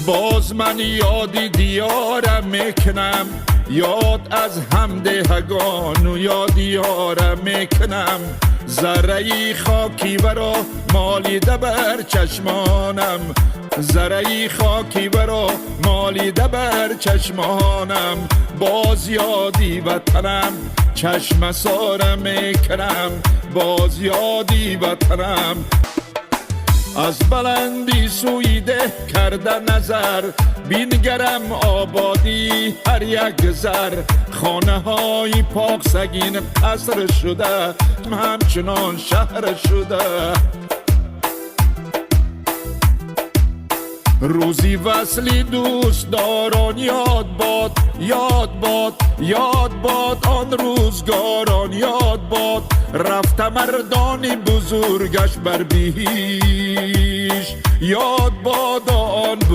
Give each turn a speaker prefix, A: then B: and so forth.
A: باز من یادی دیارم میکنم، یاد از همدهگان و یاد یارم میکنم. ذره خاکی برا مالیده بر چشمانم، ذره خاکی برا مالیده بر چشمانم. باز یادی وطنم چشم سارم میکنم، باز یادی وطنم. از بلندی سوی ده کرده نظر، بینگرم آبادی هر یک زر. خانه های پاک سگین قصر شده، همچنان شهر شده. روزی وصلی دوست داران یاد باد، یاد باد، یاد باد آن روزگاران یاد باد. رفته مردانی بزرگش بر بیش، یاد باد آن